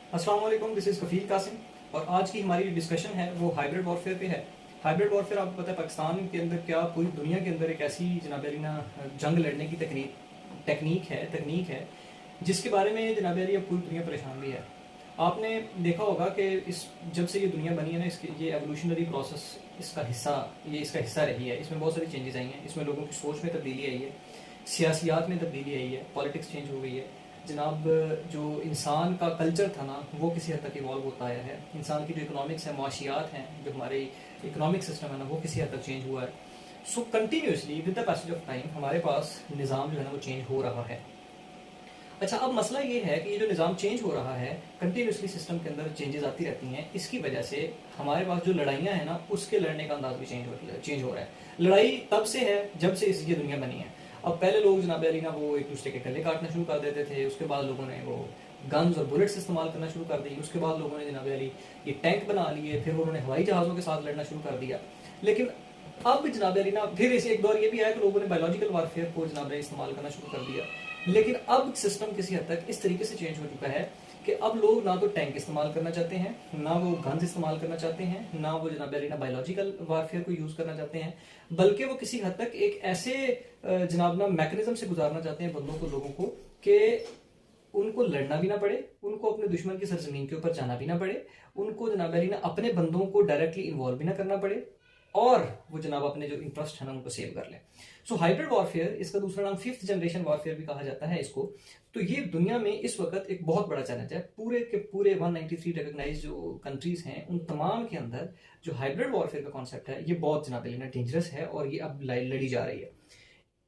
अस्सलाम वालेकुम, this is कफील कासिम और आज की हमारी डिस्कशन है वो हाइब्रिड वॉरफेयर पे है। हाइब्रिड वॉरफेयर आपको पता है पाकिस्तान के अंदर क्या पूरी दुनिया के अंदर एक ऐसी जनाब अली ना जंग लड़ने की तकनीक है जिसके बारे में जनाब अली अब पूरी दुनिया परेशान भी है। आपने देखा होगा कि इस जब से ये दुनिया बनी है ना, इसके ये एवोल्यूशनरी प्रोसेस इसका हिस्सा रही है। इसमें बहुत सारी चेंजेस आई हैं, इसमें लोगों की सोच में तब्दीली आई है, सियासियात में तब्दीली आई है, पॉलिटिक्स चेंज हो गई है। जनाब, जो इंसान का कल्चर था ना वो किसी हद तक इवॉल्व होता आया है। इंसान की जो इकोनॉमिक्स है, मुआशियात हैं, जो हमारे इकोनॉमिक सिस्टम है ना वो किसी हद तक चेंज हुआ है। So continuously with the passage of time हमारे पास निज़ाम जो है ना वो चेंज हो रहा है। अच्छा, अब मसला ये है कि ये जो निज़ाम चेंज हो रहा है, कंटिन्यूसली सिस्टम के अंदर चेंजेस आती रहती हैं। इसकी वजह से हमारे पास जो लड़ाइयाँ हैं ना उसके लड़ने का अंदाज भी चेंज हो रहा है। लड़ाई तब से है जब से ये दुनिया बनी है। अब पहले लोग जनाब अली ना वो एक दूसरे के गले काटना शुरू कर देते थे, उसके बाद लोगों ने वो गन्स और बुलेट्स इस्तेमाल करना शुरू कर दी, उसके बाद लोगों ने जनाब अली ये टैंक बना लिए, फिर उन्होंने हवाई जहाज़ों के साथ लड़ना शुरू कर दिया। लेकिन अब जनाब अली ना फिर इसे एक दौर ये भी आया कि लोगों ने बायोलॉजिकल वारफेयर को जनाब अली इस्तेमाल करना शुरू कर दिया। लेकिन अब सिस्टम किसी हद तक इस तरीके से चेंज हो चुका है कि अब लोग ना तो टैंक इस्तेमाल करना चाहते हैं, ना वो गन्स इस्तेमाल करना चाहते हैं, ना वो जनाब अली ना बायोलॉजिकल वारफेयर को यूज़ करना चाहते हैं, बल्कि वो किसी हद तक एक ऐसे जनाब ना मैकेनिज्म से गुजारना चाहते हैं बंदों को, लोगों को, कि उनको लड़ना भी ना पड़े, उनको अपने दुश्मन की सरजमीन के ऊपर जाना भी ना पड़े, उनको जनाब अली ना अपने बंदों को डायरेक्टली इन्वॉल्व भी ना करना पड़े, और वो जनाब अपने जो इंटरेस्ट है ना उनको सेव कर लें। सो हाइब्रिड वॉरफेयर, इसका दूसरा नाम फिफ्थ जनरेशन वॉरफेयर भी कहा जाता है इसको। तो ये दुनिया में इस वक्त एक बहुत बड़ा चैलेंज है। पूरे के पूरे 193 रिकॉग्नाइज जो कंट्रीज हैं उन तमाम के अंदर जो हाइब्रिड वॉरफेयर का कॉन्सेप्ट है ये बहुत जनाब अली ना डेंजरस है और ये अब लड़ी जा रही है।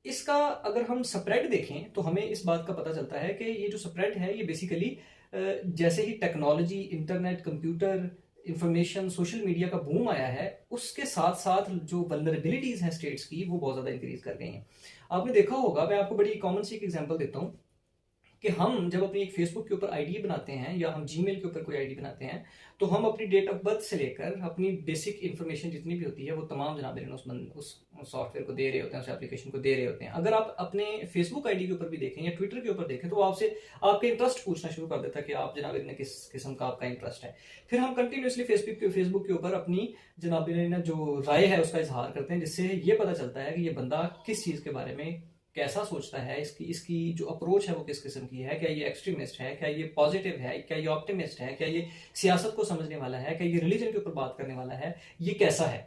इसका अगर हम स्प्रेड देखें तो हमें इस बात का पता चलता है कि ये जो स्प्रेड है ये बेसिकली जैसे ही technology, internet, computer, information, social media का बूम आया है, उसके साथ साथ जो वल्नरेबिलिटीज हैं स्टेट्स की वो बहुत ज़्यादा इंक्रीज कर गई हैं। आपने देखा होगा, मैं आपको बड़ी कॉमन सी एक एग्जांपल देता हूँ कि हम जब अपनी एक फेसबुक के ऊपर आईडी बनाते हैं या हम जीमेल के ऊपर कोई आईडी बनाते हैं तो हम अपनी डेट ऑफ बर्थ से लेकर अपनी बेसिक इन्फॉर्मेशन जितनी भी होती है वो तमाम जनाब उस सॉफ्टवेयर को दे रहे होते हैं, उस एप्लीकेशन को दे रहे होते हैं। अगर आप अपने फेसबुक आईडी के ऊपर भी देखें या ट्विटर के ऊपर देखें तो आपसे आपके इंटरेस्ट पूछना शुरू कर देता है कि आप जनाब ने किस किस्म का आपका इंटरेस्ट है। फिर हम कंटिन्यूसली फेसबुक के ऊपर अपनी जनाब जो राय है उसका इजहार करते हैं, जिससे ये पता चलता है कि ये बंदा किस चीज़ के बारे में कैसा सोचता है, इसकी इसकी जो अप्रोच है वो किस किस्म की है। क्या ये एक्सट्रीमिस्ट है, क्या ये पॉजिटिव है, क्या ये ऑप्टिमिस्ट है, क्या ये सियासत को समझने वाला है, क्या ये रिलीजन के ऊपर बात करने वाला है, ये कैसा है।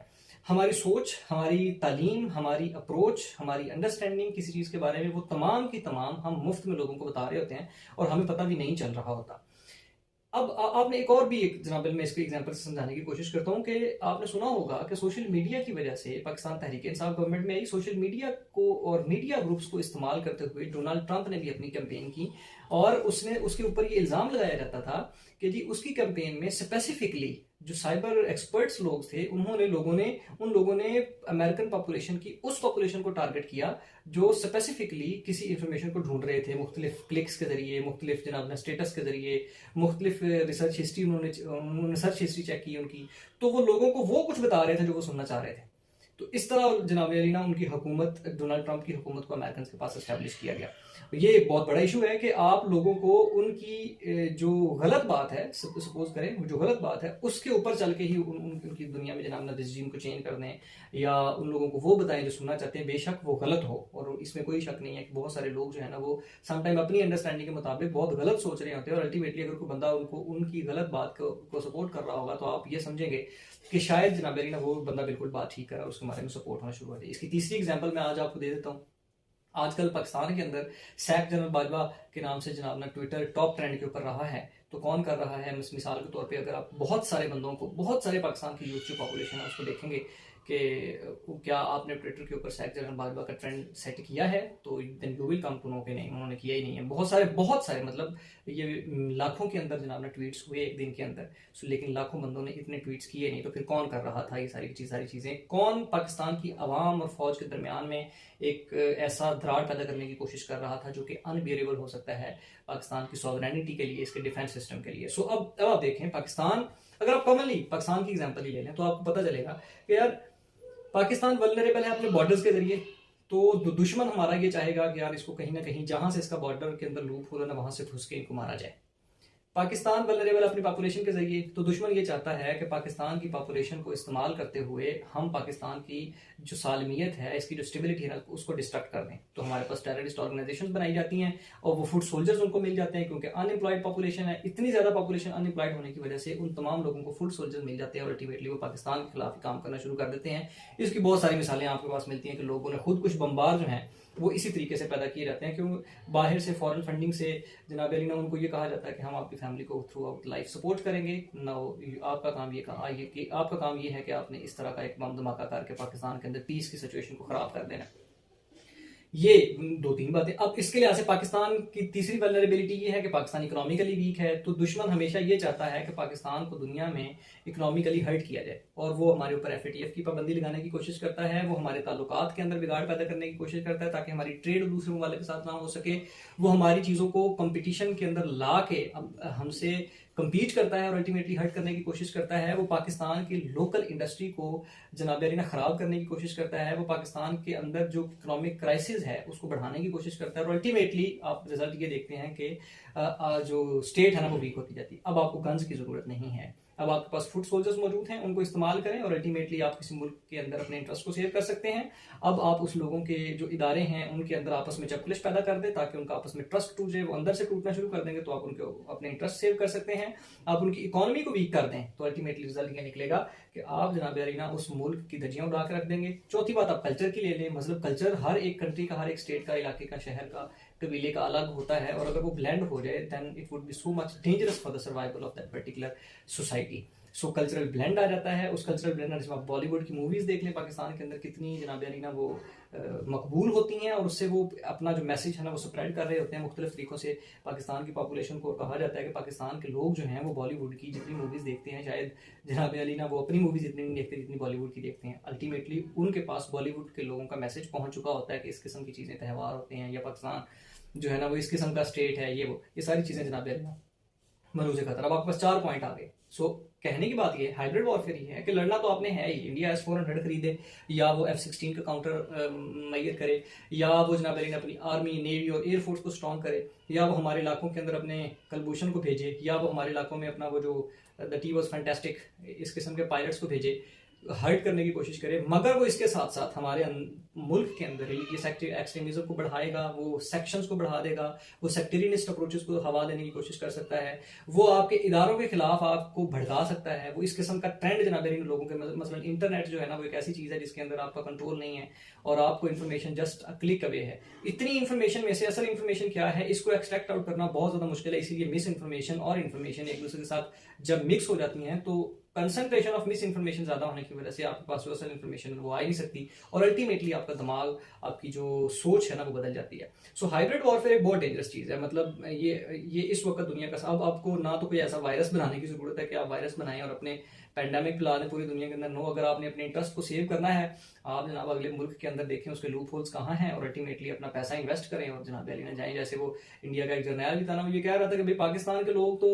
हमारी सोच, हमारी तालीम, हमारी अप्रोच, हमारी अंडरस्टैंडिंग किसी चीज़ के बारे में वो तमाम की तमाम हम मुफ्त में लोगों को बता रहे होते हैं और हमें पता भी नहीं चल रहा होता। अब आपने एक और भी एक जनाब मैं इसको एग्जांपल से समझाने की कोशिश करता हूँ कि आपने सुना होगा कि सोशल मीडिया की वजह से पाकिस्तान तहरीक इंसाफ गवर्नमेंट में आई। सोशल मीडिया को और मीडिया ग्रुप्स को इस्तेमाल करते हुए डोनाल्ड ट्रंप ने भी अपनी कैंपेन की और उसने उसके ऊपर ये इल्ज़ाम लगाया जाता था कि जी उसकी कैंपेन में स्पेसिफिकली जो साइबर एक्सपर्ट्स लोग थे उन लोगों ने अमेरिकन पॉपुलेशन की उस पॉपुलेशन को टारगेट किया जो स्पेसिफिकली किसी इंफॉर्मेशन को ढूंढ रहे थे, मुख्तलिफ क्लिक्स के जरिए, मुख्तलिफ जनाब स्टेटस के जरिए, मुख्तलिफ रिसर्च हिस्ट्री उन्होंने सर्च हिस्ट्री चेक की उनकी, तो वो लोगों को वो कुछ बता रहे थे जो वो सुनना चाह रहे थे। तो इस तरह जनाब अली ना उनकी हुकूमत, डोनाल्ड ट्रंप की हुकूमत को अमेरिकन के पास एस्टेब्लिश किया गया। ये एक बहुत बड़ा इशू है कि आप लोगों को उनकी जो गलत बात है, सपोज करें जो गलत बात है उसके ऊपर चल के ही उनकी दुनिया में जनाब रजीम को चेंज कर दें या उन लोगों को वो बताएं जो सुनना चाहते हैं, बेशक वो गलत हो। और इसमें कोई शक नहीं है कि बहुत सारे लोग जो है ना वो समटाइम अपनी अंडरस्टैंडिंग के मुताबिक बहुत गलत सोच रहे होते हैं और अल्टीमेटली अगर कोई बंदा उनको उनकी गलत बात को सपोर्ट कर रहा होगा तो आप ये समझेंगे कि शायद जनाब अली ना वो बंदा बिल्कुल बात ठीक कर रहा है, उसके बारे में सपोर्ट होना शुरू हो जाए। इसकी तीसरी एग्जांपल मैं आज आपको दे देता हूँ। आजकल पाकिस्तान के अंदर सैक जनरल बाजवा के नाम से जनाब ना ट्विटर टॉप ट्रेंड के ऊपर रहा है। तो कौन कर रहा है? मिसाल के तौर पे अगर आप बहुत सारे बंदों को, बहुत सारे पाकिस्तान की यूथ जो पॉपुलेशन है उसको देखेंगे कि क्या आपने ट्विटर के ऊपर सैक जनरल बाजवा का ट्रेंड सेट किया है, तो then you will come to know कि नहीं, उन्होंने किया ही नहीं है। बहुत सारे मतलब ये लाखों के अंदर जनाब ने ट्वीट्स हुए एक दिन के अंदर, लेकिन लाखों बंदों ने इतने ट्वीट्स किए नहीं। तो फिर कौन कर रहा था ये सारी चीज़ें? कौन पाकिस्तान की आवाम और फौज के दरमियान में एक ऐसा दरार पैदा करने की कोशिश कर रहा था जो कि अनबियरेबल हो सकता है पाकिस्तान की सॉवरेनिटी के लिए, इसके डिफेंस सिस्टम के लिए। सो अब आप देखें पाकिस्तान, अगर आप कॉमनली पाकिस्तान की एग्जांपल ही ले लें तो आपको पता चलेगा कि यार पाकिस्तान वल्नरेबल है अपने बॉर्डर्स के जरिए। तो दुश्मन हमारा ये चाहेगा कि यार इसको कहीं ना कहीं जहां से इसका बॉर्डर के अंदर लूप हो रहा है ना वहां से घुस के इनको मारा जाए। पाकिस्तान वल्नरेबल अपनी पॉपुलेशन के जरिए, तो दुश्मन ये चाहता है कि पाकिस्तान की पॉपुलेशन को इस्तेमाल करते हुए हम पाकिस्तान की जो सालमियत है, इसकी जो स्टेबिलिटी है ना, उसको डिस्ट्रक्ट कर दें। तो हमारे पास टेररिस्ट ऑर्गेनाइजेशंस बनाई जाती हैं और वो फुट सोल्जर्स उनको मिल जाते हैं, क्योंकि अनएम्प्लॉयड पॉपुलेशन है। इतनी ज्यादा पॉपुलेशन अनएम्प्लॉयड होने की वजह से उन तमाम लोगों को फुट सोल्जर्स मिल जाते हैं और अल्टीमेटली वो पाकिस्तान के खिलाफ काम करना शुरू कर देते हैं। इसकी बहुत सारी मिसालें आपके पास मिलती हैं कि लोगों ने खुद कुछ बम्बार जो हैं वो इसी तरीके से पैदा किए जाते हैं, क्यों बाहर से फॉरेन फंडिंग से जनाब अली ना उनको ये कहा जाता है कि हम आपकी फैमिली को थ्रू आउट लाइफ सपोर्ट करेंगे ना, आपका काम ये कहा ये कि आपका काम ये है कि आपने इस तरह का एक बम धमाका करके पाकिस्तान के अंदर पीस की सिचुएशन को खराब कर देना। ये दो तीन बातें। अब इसके लिहाज से पाकिस्तान की तीसरी वल्नरेबिलिटी ये है कि पाकिस्तान इकोनॉमिकली वीक है। तो दुश्मन हमेशा ये चाहता है कि पाकिस्तान को दुनिया में इकोनॉमिकली हर्ट किया जाए और वो हमारे ऊपर FATF की पाबंदी लगाने की कोशिश करता है, वो हमारे ताल्लुकात के अंदर बिगाड़ पैदा करने की कोशिश करता है ताकि हमारी ट्रेड दूसरे ममालिक के साथ ना हो सके। वो हमारी चीज़ों को कंपटीशन के अंदर ला के हमसे कम्पीट करता है और अल्टीमेटली हर्ट करने की कोशिश करता है। वो पाकिस्तान की लोकल इंडस्ट्री को जनाब अली ना खराब करने की कोशिश करता है। वो पाकिस्तान के अंदर जो इकोनॉमिक क्राइसिस है उसको बढ़ाने की कोशिश करता है और अल्टीमेटली आप रिजल्ट ये देखते हैं कि जो स्टेट है ना वो वीक होती जाती है। अब आपको गन्स की जरूरत नहीं है, अब आपके पास फुट सोल्जर्स मौजूद हैं, उनको इस्तेमाल करें और अल्टीमेटली आप किसी मुल्क के अंदर अपने इंटरेस्ट को सेव कर सकते हैं। अब आप उस लोगों के जो इदारे हैं उनके अंदर आपस में चपकलिश पैदा कर दें ताकि उनका आपस में ट्रस्ट टूट जाए, वो अंदर से टूटना शुरू कर देंगे तो आप उनके अपने इंटरेस्ट सेव कर सकते हैं। आप उनकी इकोनॉमी को वीक कर दें तो अल्टीमेटली रिजल्ट ये निकलेगा कि आप जनाब अरीना उस मुल्क की धज्जियां उड़ा के रख देंगे। चौथी बात आप कल्चर की ले लें, मतलब कल्चर हर एक कंट्री का, हर एक स्टेट का, इलाके का, शहर का, कबीले का अलग होता है और अगर वो ब्लेंड हो जाए then it would be so much dangerous for the survival of that particular society. So cultural blend आ जाता है। उस कल्चरल ब्लेंड जिसमें आप बॉलीवुड की मूवीज देख लें पाकिस्तान के अंदर कितनी जनाब अली ना वो मकबूल होती हैं और उससे वो अपना जो मैसेज है ना वो स्प्रेड कर रहे होते हैं मुख्तलिफ तरीकों से पाकिस्तान की पॉपुलेशन को। कहा जाता है कि पाकिस्तान के लोग जो हैं वो बॉलीवुड की जितनी मूवीज देखते हैं शायद जनाब अली ना वो अपनी मूवीज इतनी नहीं देखते जितनी बॉलीवुड की देखते हैं। अल्टीमेटली उनके पास बॉलीवुड के लोगों का मैसेज पहुंच चुका होता है कि इस किस्म की चीज़ें, त्यौहार होते हैं या पाकिस्तान जो है ना वो इस किस्म का स्टेट है, ये सारी चीज़ें जनाब अली ना मरूज खतर। अब आपके पास 4 पॉइंट आ गए। सो कहने की बात ये हाइब्रिड वॉरफेयर ही है कि लड़ना तो आपने है ही। इंडिया S-400 खरीदे या वो F-16 का काउंटर मैयर करे या वो जनाब अली ने अपनी आर्मी, नेवी और एयरफोर्स को स्ट्रॉन्ग करे या वो हमारे इलाकों के अंदर अपने कलभूषण को भेजे या वो हमारे इलाकों में अपना वो जो द टी वॉज फैंटास्टिक इस किस्म के पायलट्स को भेजे, हर्ट करने की कोशिश करे, मगर वो इसके साथ साथ हमारे मुल्क के अंदर रिलीजियस एक्सट्रीमिज्म को बढ़ाएगा, वो सेक्शंस को बढ़ा देगा, वो सेक्टेरियनिस्ट अप्रोचेस को हवा देने की कोशिश कर सकता है, वो आपके इदारों के खिलाफ आपको भड़का सकता है। वो इस किस्म का ट्रेंड जनाब इन लोगों के, मसलन इंटरनेट जो है ना वो एक ऐसी चीज़ है जिसके अंदर आपका कंट्रोल नहीं है और आपको इन्फॉर्मेशन जस्ट क्लिक अवे है। इतनी इन्फॉर्मेशन में से असल इन्फॉर्मेशन क्या है इसको एक्सट्रैक्ट आउट करना बहुत ज़्यादा मुश्किल है। इसीलिए मिस इन्फॉर्मेशन और इन्फॉर्मेशन एक दूसरे के साथ जब मिक्स हो जाती हैं तो कंसंट्रेशन ऑफ मिस इन्फॉर्मेशन ज्यादा होने की वजह से आपके पास जो असल इन्फॉर्मेशन वो आ ही नहीं सकती और अल्टीमेटली आपका दिमाग, आपकी जो सोच है ना वो बदल जाती है। सो हाइब्रिड वॉरफेयर एक बहुत डेंजरस चीज़ है। मतलब ये इस वक्त दुनिया का, अब आपको ना तो कोई ऐसा वायरस बनाने की जरूरत है कि आप वायरस बनाएं और अपने पैंडेमिक फैला दें पूरी दुनिया के अंदर। नो, अगर आपने अपने इंटरेस्ट को सेव करना है आप जनाब अगले मुल्क के अंदर देखें उसके लूप होल्स कहाँ हैं और अल्टीमेटली अपना पैसा इन्वेस्ट करें और जनाब अली ना जाएं। जैसे वो इंडिया का एक जर्नैल भी था ना, वो ये कह रहा था कि भाई पाकिस्तान के लोग तो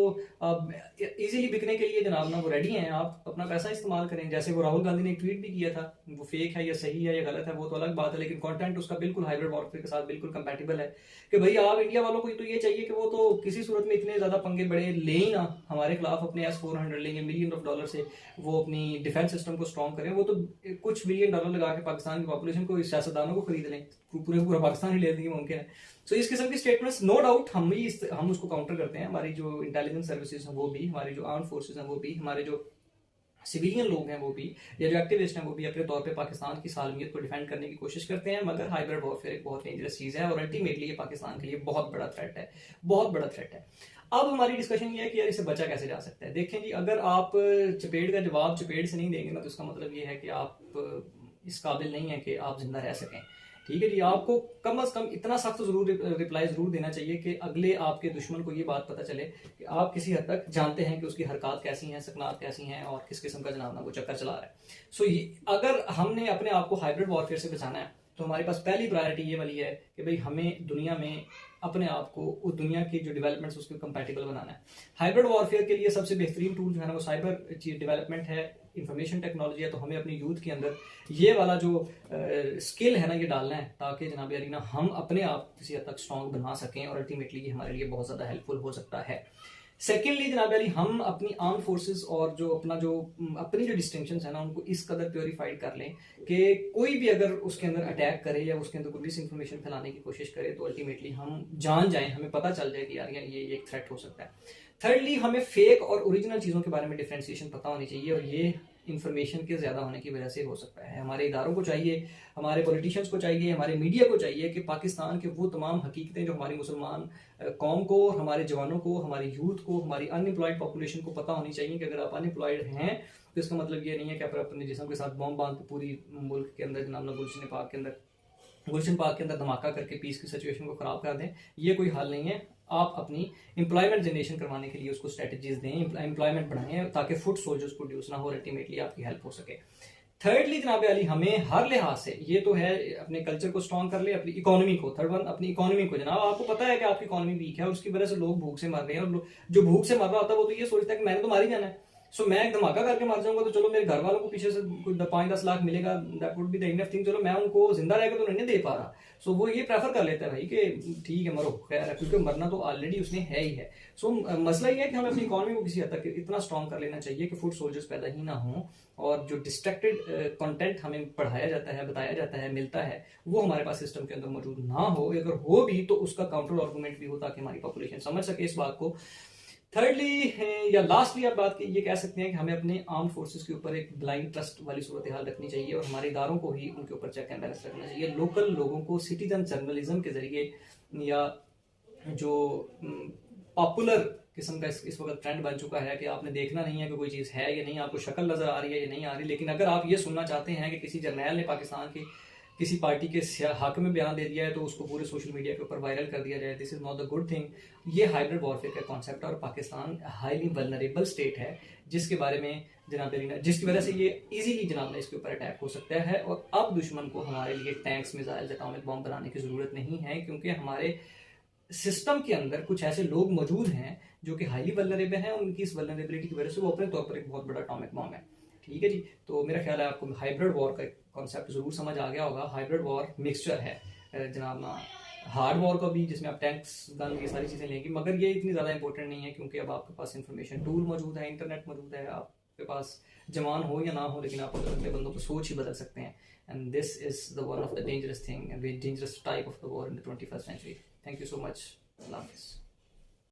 इजीली बिकने के लिए जनाब ना वो रेडी हैं, आप अपना पैसा इस्तेमाल करें। जैसे वो राहुल गांधी ने एक ट्वीट भी किया था, वो फेक है या सही है या गलत है वो तो अलग बात है, लेकिन कंटेंट उसका बिल्कुल हाइब्रिड वॉरफेयर के साथ बिल्कुल कंपैटिबल है कि भाई आप इंडिया वालों को तो ये चाहिए कि वो तो किसी सूरत में इतने ज्यादा पंगे बड़े ले ही ना, हमारे खिलाफ अपने S-400 लेंगे $1 से, वो अपनी डिफेंस सिस्टम को स्ट्रॉन्ग करें, वो तो कुछ $1 लगा के पाकिस्तान की पॉपुलेशन को, सियासतदानों को खरीद लें, पूरा पाकिस्तान ही ले देंगे मुमकिन है। सो इस किस्म की स्टेटमेंट्स नो डाउट हम उसको काउंटर करते हैं। हमारी जो इंटेलिजेंस सर्विसेज हैं वो भी, हमारी जो आर्म फोर्सेज हैं वो भी, हमारे जो सिविलियन लोग हैं वो भी, या जो एक्टिविस्ट हैं वो भी अपने तौर पे पाकिस्तान की सालमियत को डिफेंड करने की कोशिश करते हैं। मगर हाइब्रिड वॉरफेयर एक बहुत डेंजरस चीज़ है और अल्टीमेटली ये पाकिस्तान के लिए बहुत बड़ा थ्रेट है, बहुत बड़ा थ्रेट है। अब हमारी डिस्कशन ये है कि यार इससे बचा कैसे जा सकता है। देखें जी, अगर आप चपेट का जवाब चपेट से नहीं देंगे ना तो इसका मतलब ये है कि आप इस काबिल नहीं है कि आप जिंदा रह सकें। ठीक है जी, आपको कम से कम इतना सख्त जरूर रिप्लाई जरूर देना चाहिए कि अगले आपके दुश्मन को ये बात पता चले कि आप किसी हद तक जानते हैं कि उसकी हरकत कैसी हैं, सकनात कैसी हैं और किस किस्म का जनाब ना वो चक्कर चला रहा है। सो अगर हमने अपने आप को हाइब्रिड वॉरफेयर से बचाना है तो हमारे पास पहली प्रायोरिटी ये वाली है कि भाई हमें दुनिया में अपने आप को उस दुनिया की जो डेवलपमेंट्स उसके कंपैटिबल बनाना है। हाइब्रिड वॉरफेयर के लिए सबसे बेहतरीन टूल जो है ना वो साइबर डेवलपमेंट है, इंफॉर्मेशन टेक्नोलॉजी है। तो हमें अपनी यूथ के अंदर ये वाला जो स्किल है ना ये डालना है ताकि जनाब अली ना हम अपने आप किसी हद तक स्ट्रॉन्ग बना सकें और अल्टीमेटली ये हमारे लिए बहुत ज़्यादा हेल्पफुल हो सकता है। सेकेंडली जनाब अली, हम अपनी आर्म फोर्सेस और जो अपनी जो डिस्टिंक्शंस है ना, उनको इस कदर प्योरीफाइड कर लें कि कोई भी अगर उसके अंदर अटैक करे या उसके अंदर कोई मिस इन्फॉर्मेशन फैलाने की कोशिश करे तो अल्टीमेटली हम जान जाएं, हमें पता चल जाए कि यार ये एक थ्रेट हो सकता है। थर्डली, हमें फेक और ओरिजिनल चीज़ों के बारे में डिफ्रेंशिएशन पता होनी चाहिए, और ये इन्फॉर्मेशन के ज़्यादा होने की वजह से हो सकता है। हमारे इदारों को चाहिए, हमारे पॉलिटिशियंस को चाहिए, हमारे मीडिया को चाहिए कि पाकिस्तान के वो तमाम हकीकतें जो हमारी मुसलमान कौम को, हमारे जवानों को, हमारी यूथ को, हमारी अनएम्प्लॉयड पॉपुलेशन को पता होनी चाहिए कि अगर आप अनएम्प्लॉयड हैं तो इसका मतलब ये नहीं है कि आप अपने जिस्म के साथ बॉम्ब बांध के पूरी मुल्क के अंदर जनाब गुलशन पार्क के अंदर धमाका करके पीस की सिचुएशन को खराब कर दें। ये कोई हल नहीं है। आप अपनी एम्प्लॉयमेंट जनरेशन करवाने के लिए उसको स्ट्रेटजीज दें, एम्प्लॉयमेंट बढ़ाएं ताकि फुट सोल्जर्स प्रोड्यूस ना हो, अल्टीमेटली आपकी हेल्प हो सके। थर्डली जनाब अली, हमें हर लिहाज से, ये तो है अपने कल्चर को स्ट्रॉन्ग कर ले, अपनी इकोनॉमी को, थर्ड वन अपनी इकोनॉमी को। जनाब आपको पता है कि आपकी इकोनॉमी वीक है और उसकी वजह से लोग भूख से मर रहे हैं, और जो भूख से मर रहा होता है वो तो ये सोचता है कि मैंने तो मार ही जाना है, सो मैं एक धमाका करके मर जाऊंगा तो चलो मेरे घर वालों को पीछे से कोई 5-10 लाख मिलेगा, that would be the enough thing, चलो मैं उनको जिंदा रहेगा तो नहीं दे पा रहा, सो वो ये प्रेफर कर लेता है भाई कि ठीक है मरो, खैर क्योंकि मरना तो ऑलरेडी उसने है ही है। सो मसला ये है कि हमें अपनी इकोनॉमी को किसी हद तक इतना स्ट्रॉन्ग कर लेना चाहिए कि फूड सोल्जर्स पैदा ही ना हो, और जो डिस्ट्रैक्टेड कंटेंट हमें पढ़ाया जाता है, बताया जाता है, मिलता है, वो हमारे पास सिस्टम के अंदर मौजूद ना हो, अगर हो भी तो उसका काउंटर आर्गूमेंट भी हो ताकि हमारी पॉपुलेशन समझ सके इस बात को। थर्डली या लास्टली आप बात ये कह सकते हैं कि हमें अपने आर्म फोर्सेस के ऊपर एक ब्लाइंड ट्रस्ट वाली सूरत हाल रखनी चाहिए, और हमारे इदारों को ही उनके ऊपर चेक एंड बैलेंस रखना चाहिए। लोकल लोगों को सिटीजन जर्नलिज्म के जरिए, या जो पॉपुलर किस्म का इस वक्त ट्रेंड बन चुका है कि आपने देखना नहीं है कि कोई चीज़ है या नहीं, आपको शक्ल नजर आ रही है या नहीं आ रही, लेकिन अगर आप ये सुनना चाहते हैं कि किसी जर्नैल ने पाकिस्तान के किसी पार्टी के हक में बयान दे दिया है तो उसको पूरे सोशल मीडिया के ऊपर वायरल कर दिया जाए, this is not the good thing. ये हाइब्रिड वॉरफेयर का कॉन्सेप्ट है, और पाकिस्तान हाईली वल्नरेबल स्टेट है जिसके बारे में जिसकी वजह से ये इजीली जनाब इसके ऊपर अटैक हो सकता है। और अब दुश्मन को हमारे लिए टैंक्स, मिसाइल्स, एटॉमिक बॉम्ब बनाने की जरूरत नहीं है, क्योंकि हमारे सिस्टम के अंदर कुछ ऐसे लोग मौजूद हैं जो कि हाईली वल्नरेबल हैं, उनकी इस वल्नरेबिलिटी की वजह से वो अपने तौर पर एक बहुत बड़ा एटॉमिक बॉम्ब है। ठीक है जी, तो मेरा ख्याल है आपको हाइब्रिड वॉर का कॉन्सेप्ट जरूर समझ आ गया होगा। हाइब्रिड वॉर मिक्सचर है जनाब ना हार्ड वॉर का भी, जिसमें आप टैंक्स, गन, ये सारी चीज़ें लेंगे, मगर ये इतनी ज़्यादा इंपॉर्टेंट नहीं है क्योंकि अब आपके पास इंफॉर्मेशन टूल मौजूद है, इंटरनेट मौजूद है, आपके पास जवान हो या ना हो, लेकिन आप अपने बंदों को सोच ही बदल सकते हैं। And this is the one of the dangerous thing and very dangerous type of the war in the 21st century। Thank you so much. अल्लाह हाफिज़।